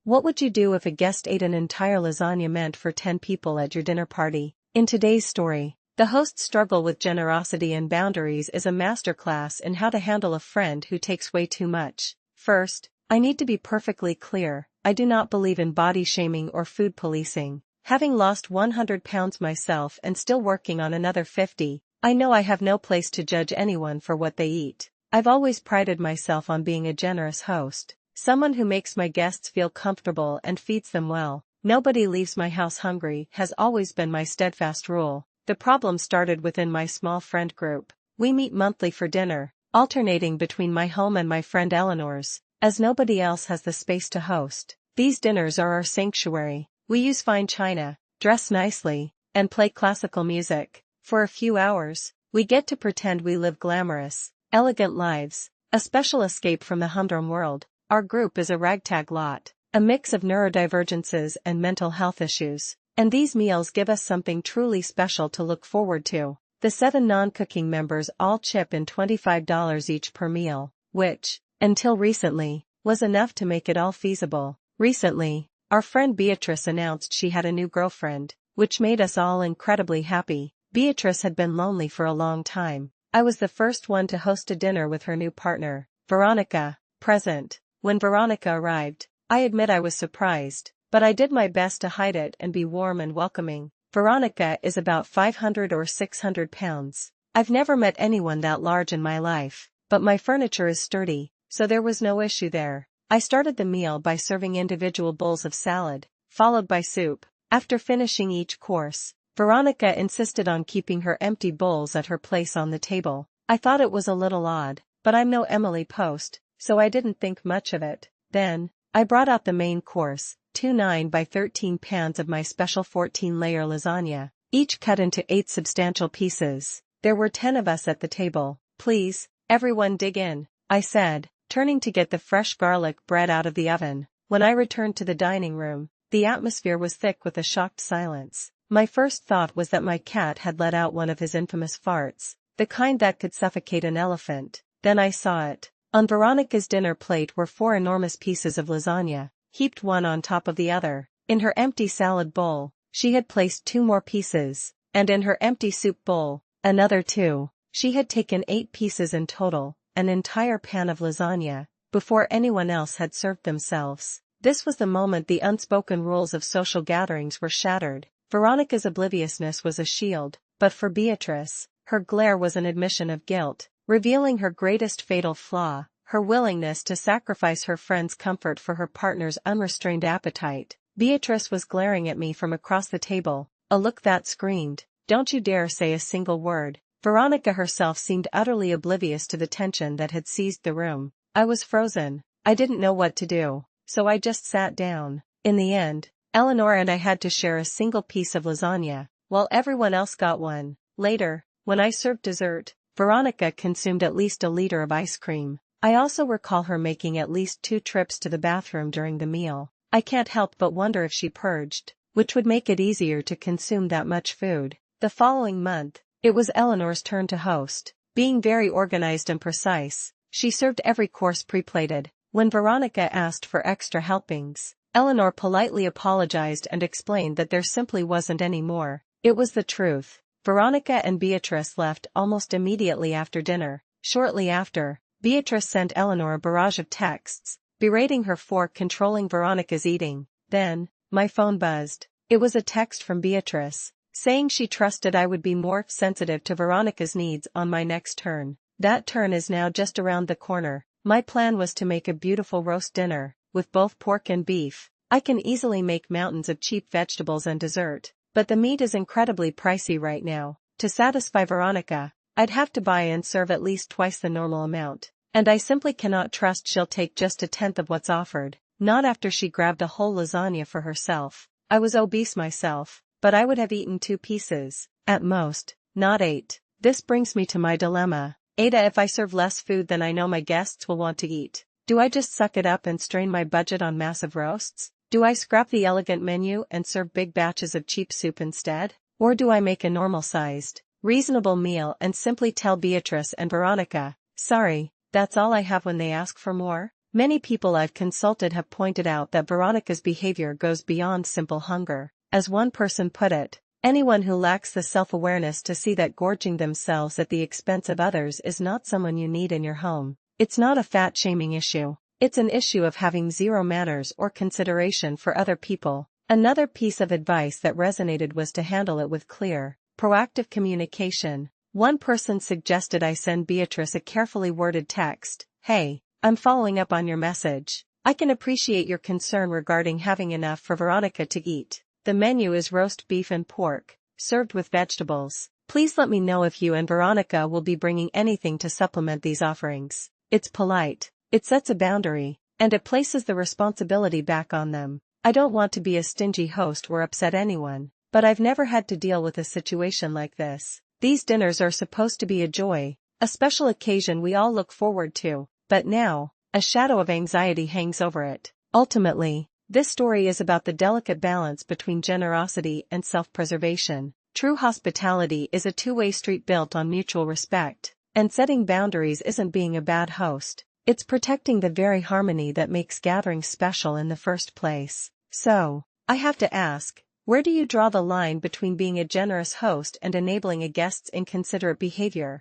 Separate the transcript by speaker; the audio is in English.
Speaker 1: What would you do if a guest ate an entire lasagna meant for 10 people at your dinner party? In today's story, the host's struggle with generosity and boundaries is a masterclass in how to handle a friend who takes way too much. First, I need to be perfectly clear, I do not believe in body shaming or food policing. Having lost 100 pounds myself and still working on another 50, I know I have no place to judge anyone for what they eat. I've always prided myself on being a generous host. Someone who makes my guests feel comfortable and feeds them well. Nobody leaves my house hungry has always been my steadfast rule. The problem started within my small friend group. We meet monthly for dinner, alternating between my home and my friend Eleanor's, as nobody else has the space to host. These dinners are our sanctuary. We use fine china, dress nicely, and play classical music. For a few hours, we get to pretend we live glamorous, elegant lives, a special escape from the humdrum world. Our group is a ragtag lot, a mix of neurodivergences and mental health issues, and these meals give us something truly special to look forward to. The 7 non-cooking members all chip in $25 each per meal, which, until recently, was enough to make it all feasible. Recently, our friend Beatrice announced she had a new girlfriend, which made us all incredibly happy. Beatrice had been lonely for a long time. I was the first one to host a dinner with her new partner, Veronica, present. When Veronica arrived, I admit I was surprised, but I did my best to hide it and be warm and welcoming. Veronica is about 500 or 600 pounds. I've never met anyone that large in my life, but my furniture is sturdy, so there was no issue there. I started the meal by serving individual bowls of salad, followed by soup. After finishing each course, Veronica insisted on keeping her empty bowls at her place on the table. I thought it was a little odd, but I'm no Emily Post, so I didn't think much of it. Then, I brought out the main course, 2 9 by 13 pans of my special 14-layer lasagna, each cut into 8 substantial pieces. There were 10 of us at the table. Please, everyone dig in, I said, turning to get the fresh garlic bread out of the oven. When I returned to the dining room, the atmosphere was thick with a shocked silence. My first thought was that my cat had let out one of his infamous farts, the kind that could suffocate an elephant. Then I saw it. On Veronica's dinner plate were 4 enormous pieces of lasagna, heaped one on top of the other. In her empty salad bowl, she had placed 2 more pieces, and in her empty soup bowl, another 2. She had taken 8 pieces in total, an entire pan of lasagna, before anyone else had served themselves. This was the moment the unspoken rules of social gatherings were shattered. Veronica's obliviousness was a shield, but for Beatrice, her glare was an admission of guilt, revealing her greatest fatal flaw, her willingness to sacrifice her friend's comfort for her partner's unrestrained appetite. Beatrice was glaring at me from across the table, a look that screamed, "Don't you dare say a single word." Veronica herself seemed utterly oblivious to the tension that had seized the room. I was frozen. I didn't know what to do, so I just sat down. In the end, Eleanor and I had to share a single piece of lasagna, while everyone else got one. Later, when I served dessert, Veronica consumed at least a liter of ice cream. I also recall her making at least 2 trips to the bathroom during the meal. I can't help but wonder if she purged, which would make it easier to consume that much food. The following month, it was Eleanor's turn to host. Being very organized and precise, she served every course pre-plated. When Veronica asked for extra helpings, Eleanor politely apologized and explained that there simply wasn't any more. It was the truth. Veronica and Beatrice left almost immediately after dinner. Shortly after, Beatrice sent Eleanor a barrage of texts, berating her for controlling Veronica's eating. Then, my phone buzzed. It was a text from Beatrice, saying she trusted I would be more sensitive to Veronica's needs on my next turn. That turn is now just around the corner. My plan was to make a beautiful roast dinner, with both pork and beef. I can easily make mountains of cheap vegetables and dessert, but the meat is incredibly pricey right now. To satisfy Veronica, I'd have to buy and serve at least twice the normal amount, and I simply cannot trust she'll take just a tenth of what's offered. Not after she grabbed a whole lasagna for herself. I was obese myself, but I would have eaten 2 pieces, at most, not 8. This brings me to my dilemma. Ada, if I serve less food than I know my guests will want to eat, do I just suck it up and strain my budget on massive roasts? Do I scrap the elegant menu and serve big batches of cheap soup instead? Or do I make a normal-sized, reasonable meal and simply tell Beatrice and Veronica, "Sorry, that's all I have" when they ask for more? Many people I've consulted have pointed out that Veronica's behavior goes beyond simple hunger. As one person put it, anyone who lacks the self-awareness to see that gorging themselves at the expense of others is not someone you need in your home. It's not a fat-shaming issue. It's an issue of having zero manners or consideration for other people. Another piece of advice that resonated was to handle it with clear, proactive communication. One person suggested I send Beatrice a carefully worded text. "Hey, I'm following up on your message. I can appreciate your concern regarding having enough for Veronica to eat. The menu is roast beef and pork, served with vegetables. Please let me know if you and Veronica will be bringing anything to supplement these offerings." It's polite, it sets a boundary, and it places the responsibility back on them. I don't want to be a stingy host or upset anyone, but I've never had to deal with a situation like this. These dinners are supposed to be a joy, a special occasion we all look forward to, but now, a shadow of anxiety hangs over it. Ultimately, this story is about the delicate balance between generosity and self-preservation. True hospitality is a two-way street built on mutual respect, and setting boundaries isn't being a bad host. It's protecting the very harmony that makes gatherings special in the first place. So, I have to ask, where do you draw the line between being a generous host and enabling a guest's inconsiderate behavior?